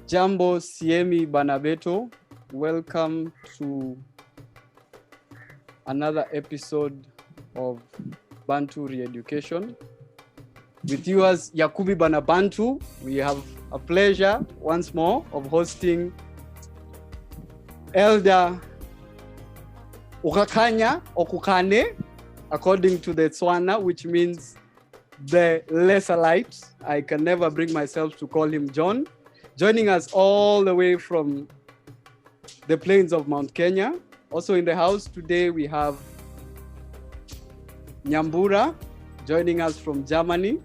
Jambo Siemi Banabeto, welcome to another episode of Bantu Re-Education. With you as Yakubi Banabantu, we have a pleasure once more of hosting Elder Ukakanya Okukane, according to the Tswana, which means the lesser light. I can never bring myself to call him John. Joining us all the way from the plains of Mount Kenya. Also in the house today, we have Nyambura joining us from Germany.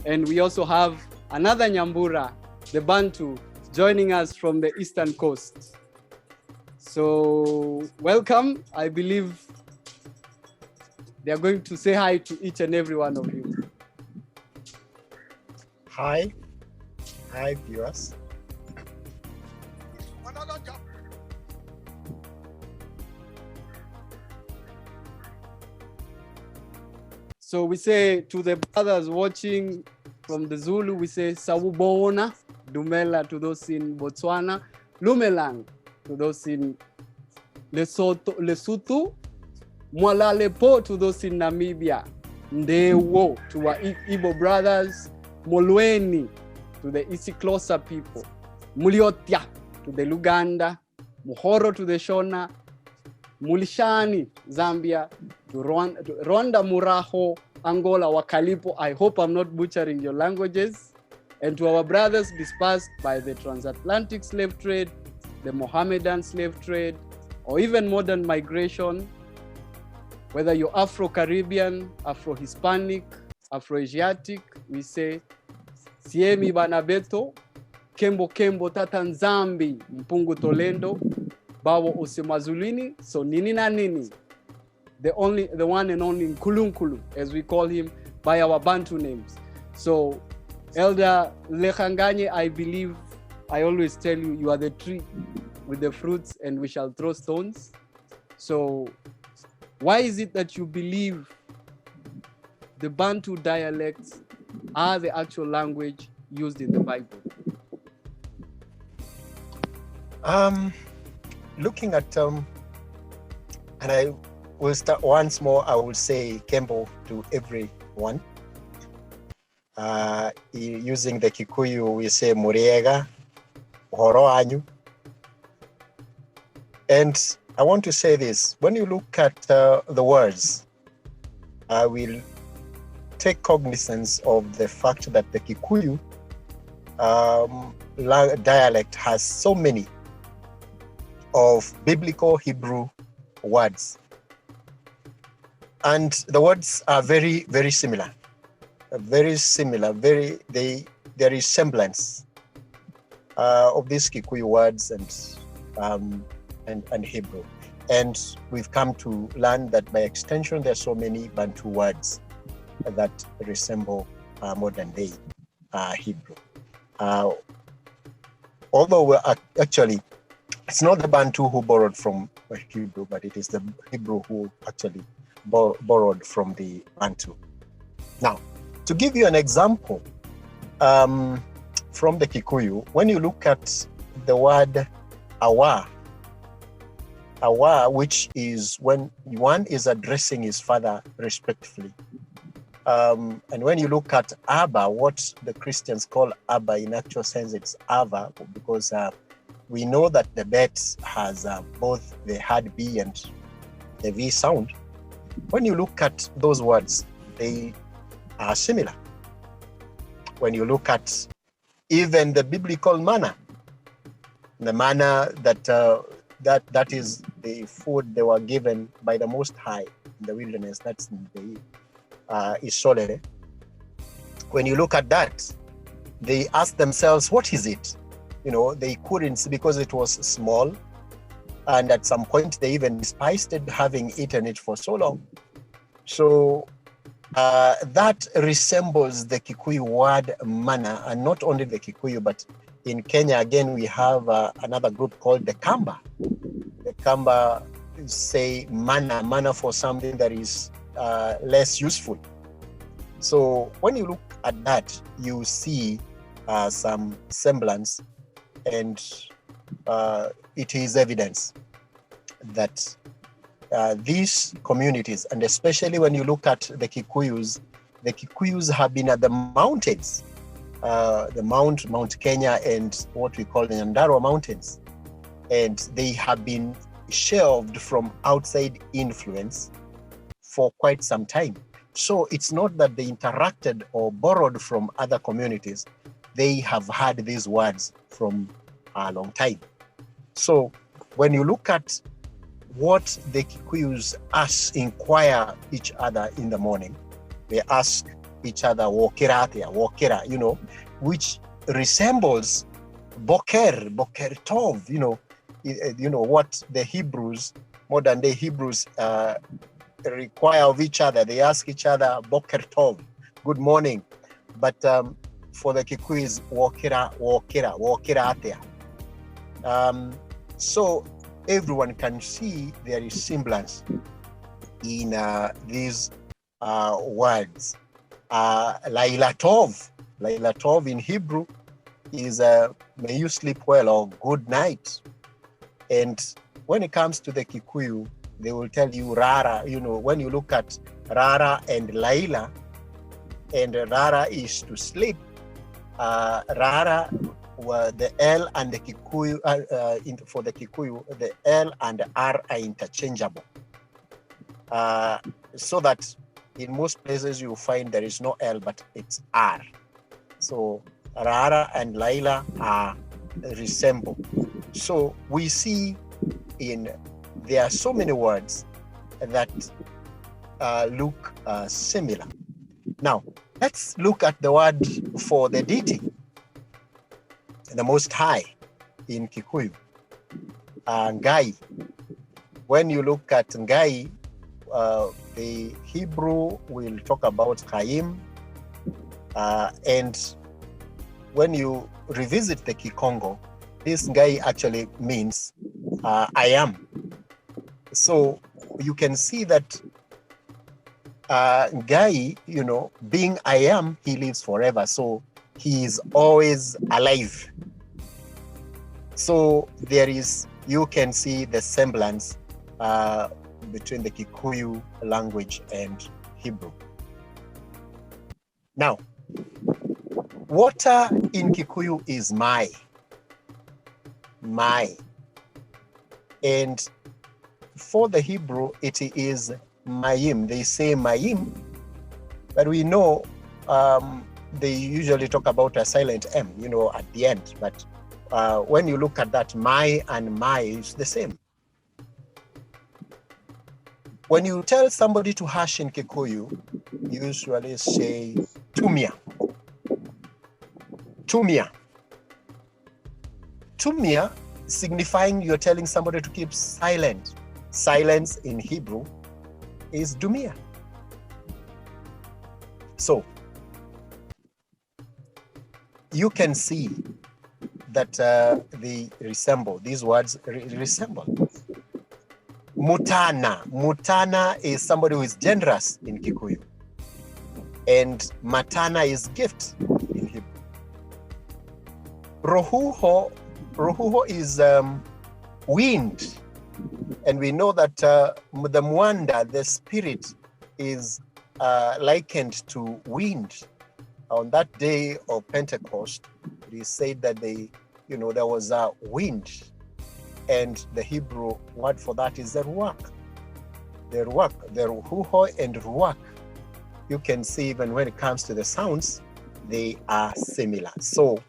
And we also have another Nyambura, the Bantu, joining us from the Eastern Coast. So welcome. I believe they are going to say hi to each and every one of you. Hi. Hi, viewers. So we say to the brothers watching from the Zulu, we say Sawubona, Dumela to those in Botswana, Lumelang to those in Lesotho, Mwalalepo to those in Namibia, Ndewo to our Igbo brothers, Molweni to the Isiklosa people, Muliotia to the Luganda, Muhoro to the Shona, Mulishani, Zambia, to Rwanda, Muraho, Angola, Wakalipo. I hope I'm not butchering your languages. And to our brothers dispersed by the transatlantic slave trade, the Mohammedan slave trade, or even modern migration, whether you're Afro-Caribbean, Afro-Hispanic, Afro-Asiatic, we say, Siemi Banabeto, Kembo Kembo Tatanzambi, Mpungu Tolendo, Bawo Osemazulini, so Nini na Nini, the one and only Nkulunkulu, as we call him by our Bantu names. So, Elder Lekanganye, I believe, I always tell you, you are the tree with the fruits and we shall throw stones. So, why is it that you believe the Bantu dialects are the actual language used in the Bible? Looking at, and I will start once more, I will say Kembo to everyone. Using the Kikuyu, we say Muriega, Horo Anyu. And I want to say this, when you look at the words, I will take cognizance of the fact that the Kikuyu dialect has so many of biblical Hebrew words. And the words are very, very similar. There is semblance of these Kikuyu words and Hebrew. And we've come to learn that by extension, there are so many Bantu words that resemble modern day Hebrew. Although we're actually, it's not the Bantu who borrowed from Hebrew, but it is the Hebrew who actually borrowed from the Bantu. Now, to give you an example from the Kikuyu, when you look at the word awa, which is when one is addressing his father respectfully. And when you look at Abba, what the Christians call Abba, in actual sense, it's Ava, because we know that the bet has both the hard B and the V sound. When you look at those words, they are similar. When you look at even the biblical manna, the manna that is the food they were given by the Most High in the wilderness, that's the Isolere. When you look at that, they ask themselves, what is it? You know, they couldn't, because it was small. And at some point, they even despised it, having eaten it for so long. So that resembles the Kikuyu word manna, and not only the Kikuyu, but in Kenya, again, we have another group called the Kamba. The Kamba say manna for something that is less useful. So when you look at that, you see some semblance and it is evidence that these communities, and especially when you look at the Kikuyus have been at the mountains, the Mount Kenya and what we call the Nyandarua Mountains, and they have been shelved from outside influence for quite some time. So it's not that they interacted or borrowed from other communities. They have had these words from a long time. So when you look at what the Kikuyus inquire each other in the morning, they ask each other, wokera, wokera, which resembles boker tov, what the Hebrews, modern day Hebrews, require of each other. They ask each other, boker tov, good morning. But for the Kikuyus, wokera. So everyone can see there is semblance in these words. Laila Tov in Hebrew is may you sleep well or good night. And when it comes to the Kikuyu, they will tell you Rara. When you look at Rara and Laila, and Rara is to sleep. Rara, the L and the Kikuyu, for the Kikuyu, the L and the R are interchangeable. So that in most places you find there is no L, but it's R. So Rara and Laila resemble. So we see there are so many words that look similar. Now, let's look at the word for the deity, the Most High in Kikuyu, Ngai. When you look at Ngai, the Hebrew will talk about Chaim, and when you revisit the Kikongo, this Ngai actually means I am. So you can see that Ngai, being I am, he lives forever. So he is always alive. So you can see the semblance between the Kikuyu language and Hebrew. Now, water in Kikuyu is mai. And for the Hebrew, it is mayim. They say mayim, but we know they usually talk about a silent M, at the end. But when you look at that, mai and mai is the same. When you tell somebody to hush in Kikuyu, you usually say tumia. Tumia. Tumia, signifying you're telling somebody to keep silent. Silence in Hebrew is dumia. So you can see that these words resemble. Mutana is somebody who is generous in Kikuyu, and matana is gift in Hebrew. Rohuho is wind, and we know that the Mwanda, the spirit, is likened to wind. On that day of Pentecost, it is said that there was a wind, and the Hebrew word for that is the ruach. The ruhuho and ruach. You can see even when it comes to the sounds, they are similar. So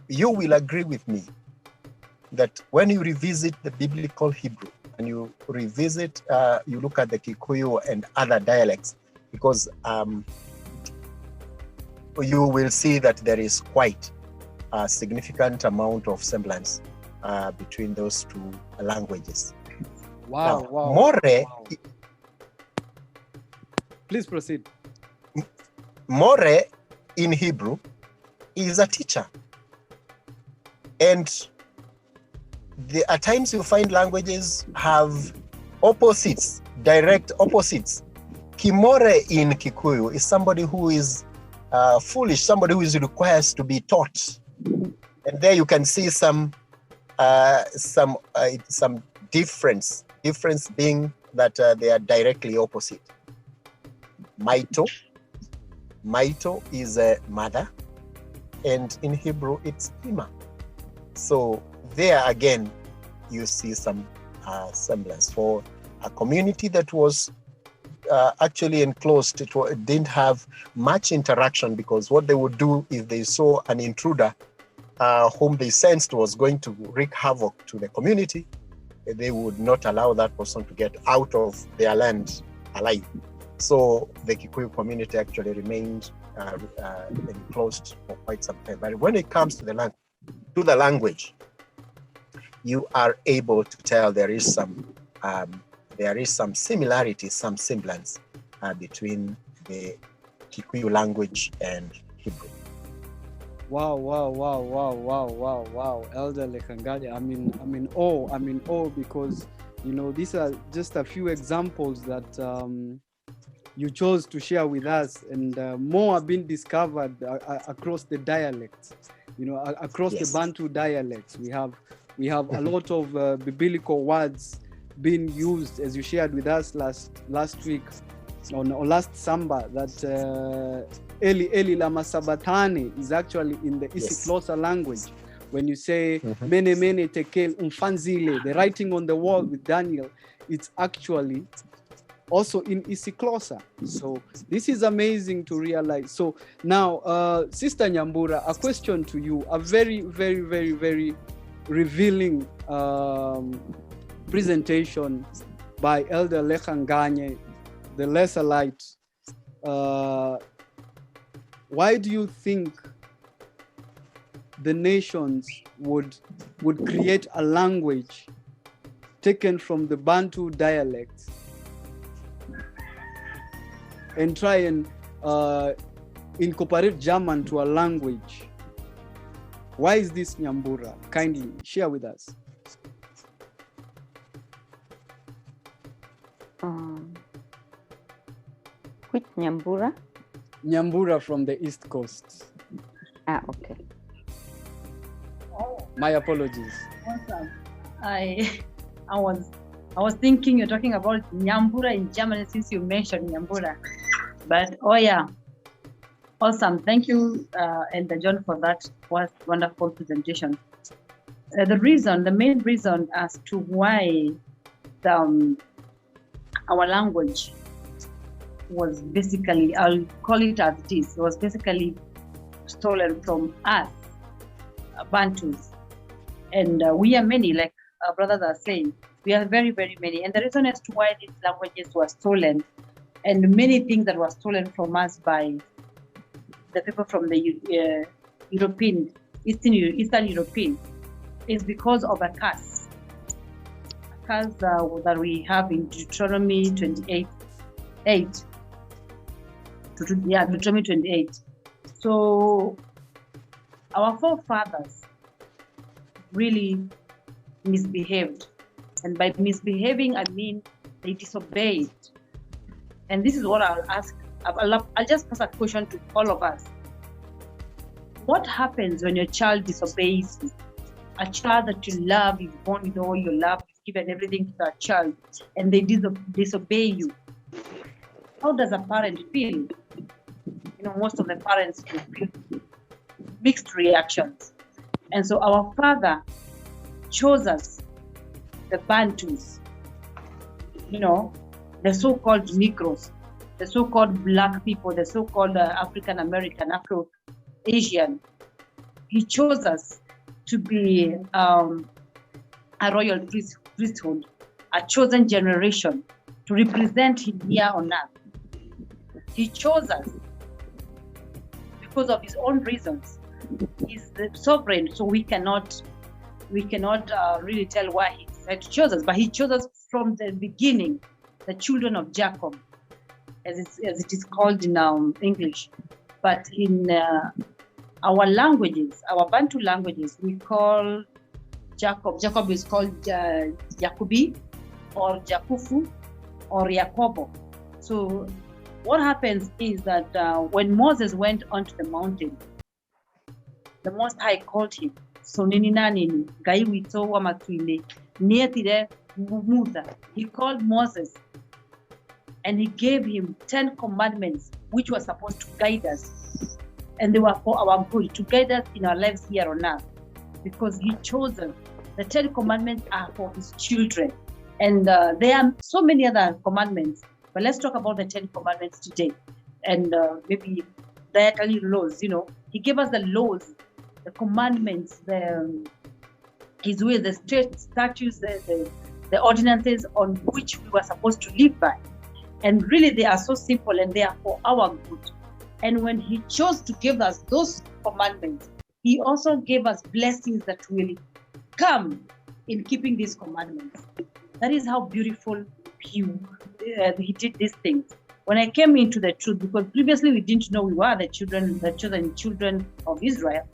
you will agree with me that when you revisit the biblical Hebrew and you revisit, you look at the Kikuyu and other dialects, because you will see that there is quite a significant amount of semblance between those two languages. Wow, now, wow. More, wow. Please proceed. More in Hebrew is a teacher. And at times you find languages have opposites, direct opposites. Kimore in Kikuyu is somebody who is foolish, somebody who requires to be taught. And And there you can see some difference being that they are directly opposite. Maito is a mother, and in Hebrew it's Ima. So there again you see some semblance. For a community that was actually enclosed, it didn't have much interaction, because what they would do if they saw an intruder whom they sensed was going to wreak havoc to the community, they would not allow that person to get out of their land alive. So the Kikuyu community actually remained enclosed for quite some time. But when it comes to the language, you are able to tell there is some similarity, some semblance between the Kikuyu language and Hebrew. Wow, Elder Lekangale. I'm in awe because, these are just a few examples that you chose to share with us, and more have been discovered across the dialects, across the Bantu dialects. We have a lot of biblical words being used, as you shared with us last week or last Samba, that Eli Lama Sabatane is actually in the Isiklosa language. When you say Mene Tekel Umfanzile, the writing on the wall with Daniel, it's actually also in Isiklosa. So this is amazing to realize. So now, Sister Nyambura, a question to you, a very, very, very, very revealing presentation by Elder Lekangale, the Lesser Light. Why do you think the nations would create a language taken from the Bantu dialects and try and incorporate German to a language? Why is this, Nyambura? Kindly share with us. Which Nyambura? Nyambura from the East Coast. Okay. My apologies. Awesome. I was thinking you're talking about Nyambura in Germany since you mentioned Nyambura. But awesome. Thank you, Elder John, for that wonderful presentation. The main reason as to why our language was basically, I'll call it as it is, was basically stolen from us, Bantus. And we are many, like our brothers are saying, we are very, very many. And the reason as to why these languages were stolen, and many things that were stolen from us by the people from the Eastern European, is because of a curse. A curse that we have in Deuteronomy 28:8. Deuteronomy 28. So our forefathers really misbehaved. And by misbehaving, I mean they disobeyed. And this is what I'll ask. I'll just pose a question to all of us. What happens when your child disobeys you? A child that you love, you've born with all your love, you've given everything to that child, and they disobey you. How does a parent feel? Most of the parents will feel mixed reactions. And so our Father chose us, the Bantus, the so-called Negroes, the so-called Black people, the so-called African American, Afro-Asian. He chose us to be a royal priesthood, a chosen generation to represent him here on earth. He chose us because of his own reasons. He's the sovereign, so we cannot really tell why he decided to choose us. But he chose us from the beginning, the children of Jacob, as it is called in English. But in our languages, our Bantu languages, we call Jacob. Jacob is called Jacobi, or Jakufu, or Yakobo. So what happens is that when Moses went onto the mountain, the Most High called him, sonini nanini gai wito wa matuile nietire mumuda. He called Moses and he gave him 10 commandments which were supposed to guide us, and they were for our good, to guide us in our lives here on earth, because he chose us. The 10 commandments are for his children, and there are so many other commandments, but let's talk about the 10 commandments today. And maybe dietary laws, he gave us the laws, the commandments, his ways, the statutes, the ordinances on which we were supposed to live by. And really they are so simple and they are for our good. And when he chose to give us those commandments, he also gave us blessings that will come in keeping these commandments. That is how beautiful he did these things. When I came into the truth, because previously we didn't know we were the chosen children of Israel.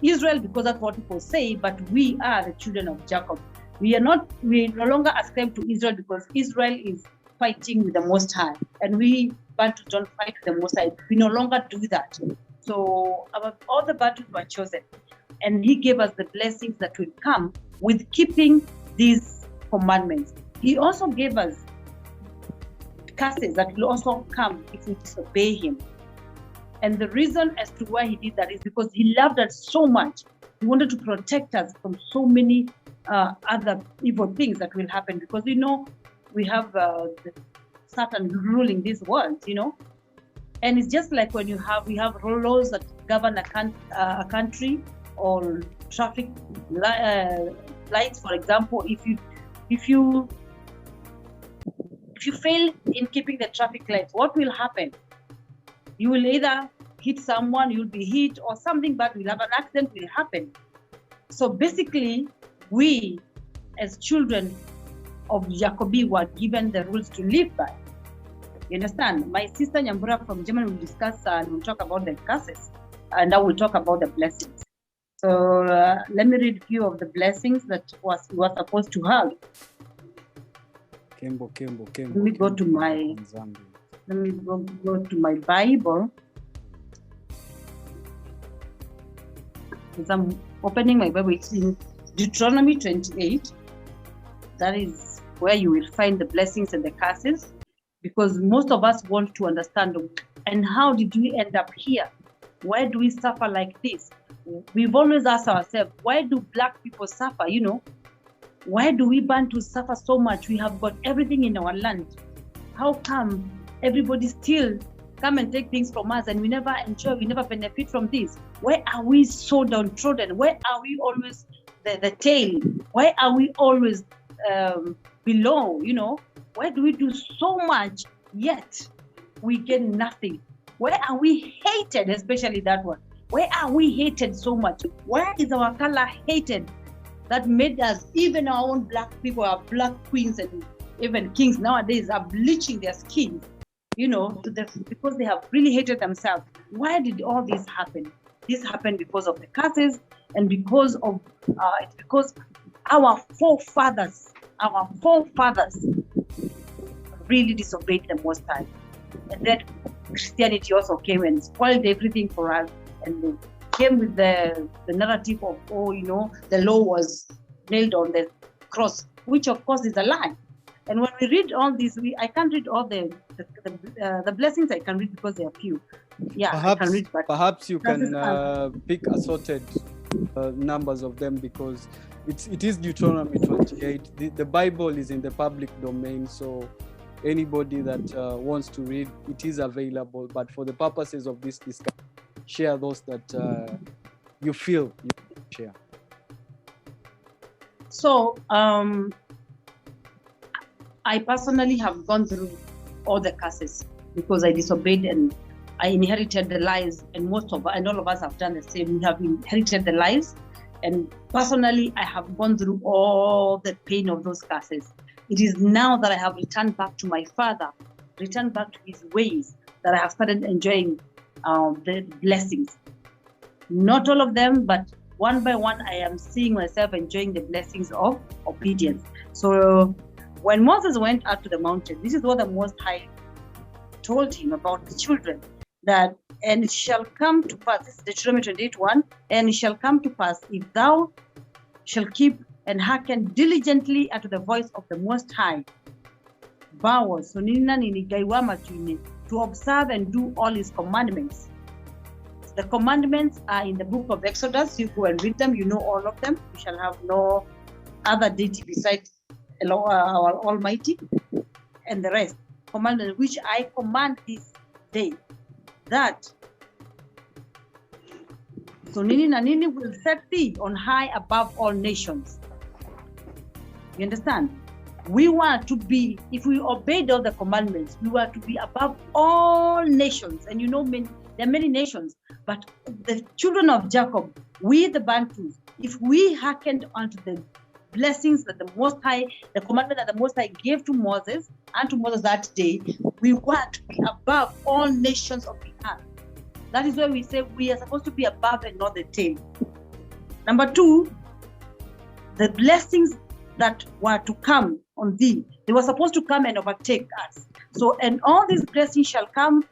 Israel, because that's what people say, but we are the children of Jacob. We no longer ascribe to Israel because Israel is fighting with the Most High, and we Bantu don't fight with the Most High. We no longer do that. So all the Bantus were chosen, and he gave us the blessings that will come with keeping these commandments. He also gave us curses that will also come if we disobey him. And the reason as to why he did that is because he loved us so much. He wanted to protect us from so many other evil things that will happen, because we have Satan ruling this world, and it's just like when we have laws that govern a country, or traffic lights, for example. If you fail in keeping the traffic lights, what will happen? You will either hit someone, you'll be hit, or something bad will happen, an accident will happen. So basically, we as children of Jacobi were given the rules to live by. You understand? My sister Nyambura from Germany will discuss and we'll talk about the curses, and I will talk about the blessings. So let me read a few of the blessings that we were supposed to have. Let me go to my Bible. As I'm opening my Bible, it's in Deuteronomy 28. That is where you will find the blessings and the curses, because most of us want to understand, and how did we end up here? Why do we suffer like this? We've always asked ourselves, why do Black people suffer? Why do we Bantu suffer so much? We have got everything in our land. How come everybody still come and take things from us, and we never enjoy, we never benefit from this? Why are we so downtrodden? Why are we always the tail? Why are we always below? Why do we do so much yet we get nothing? Why are we hated, especially that one? Why are we hated so much? Why is our color hated? That made us, even our own Black people, our Black queens and even kings nowadays are bleaching their skin, because they have really hated themselves. Why did all this happen? This happened because of the curses, and because our forefathers really disobeyed the Most High. And then Christianity also came and spoiled everything for us, and they came with the narrative of, the law was nailed on the cross, which of course is a lie. And when we read all this, I can't read all the blessings. I can read because they are few. Yeah, perhaps, I can read. But perhaps you can pick assorted numbers of them, because it is Deuteronomy 28. The Bible is in the public domain, so anybody that wants to read, it is available. But for the purposes of this discussion, share those that you feel you can share. So I personally have gone through all the curses because I disobeyed and I inherited the lies, and all of us have done the same. We have inherited the lies, and personally I have gone through all the pain of those curses. It is now that I have returned back to my Father, returned back to his ways, that I have started enjoying the blessings. Not all of them, but one by one, I am seeing myself enjoying the blessings of obedience. So when Moses went out to the mountain, this is what the Most High told him about his children, that, and it shall come to pass, this is Deuteronomy 28:1, and it shall come to pass, if thou shalt keep and hearken diligently unto the voice of the Most High, bowels, so to observe and do all his commandments. The commandments are in the book of Exodus. You go and read them, you know all of them. You shall have no other deity besides our Almighty, and the rest. Commandments which I command this day, that so nini na nini will set thee on high above all nations. You understand? We were to be, if we obeyed all the commandments, we were to be above all nations. And you know, there are many nations, but the children of Jacob, we the Bantus, if we hearkened unto the blessings that the Most High, the commandment that the Most High gave to Moses and to Moses that day, we were to be above all nations of the earth. That is why we say we are supposed to be above and not the tail. Number two, the blessings that were to come on thee, they were supposed to come and overtake us. So, and all these blessings shall come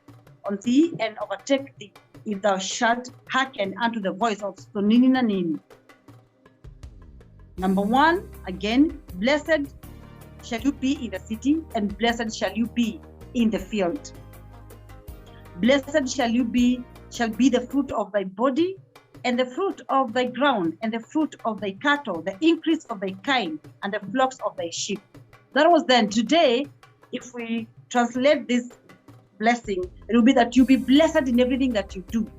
on thee and overtake thee, if thou shalt hearken unto the voice of Sonini na Nini. Number one, again, blessed shall you be in the city, and blessed shall you be in the field. Blessed shall be the fruit of thy body, and the fruit of thy ground, and the fruit of thy cattle, the increase of thy kind, and the flocks of thy sheep. That was then. Today, if we translate this blessing, it will be that you be blessed in everything that you do.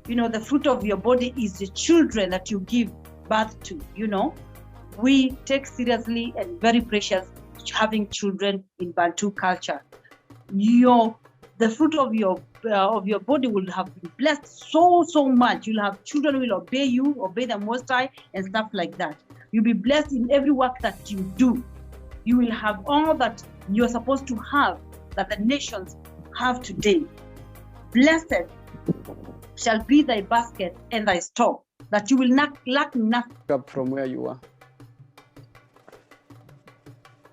You know, the fruit of your body is the children that you give birth to. You know, we take seriously and very precious having children in Bantu culture. The fruit of your body will have been blessed so much. You'll have children who will obey you, obey the Most High, and stuff like that. You'll be blessed in every work that you do. You will have all that you're supposed to have, that the nations have today. Blessed shall be thy basket and thy store, that you will not lack nothing. From where you are.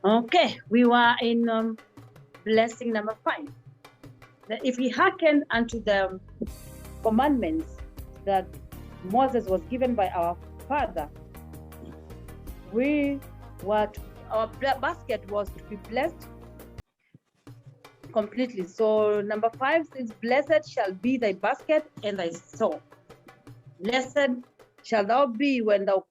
Okay, we were in blessing number 5. That if we hearken unto the commandments that Moses was given by our father, our basket was to be blessed completely. So number 5 says, blessed shall be thy basket and thy store. Blessed shall thou be when thou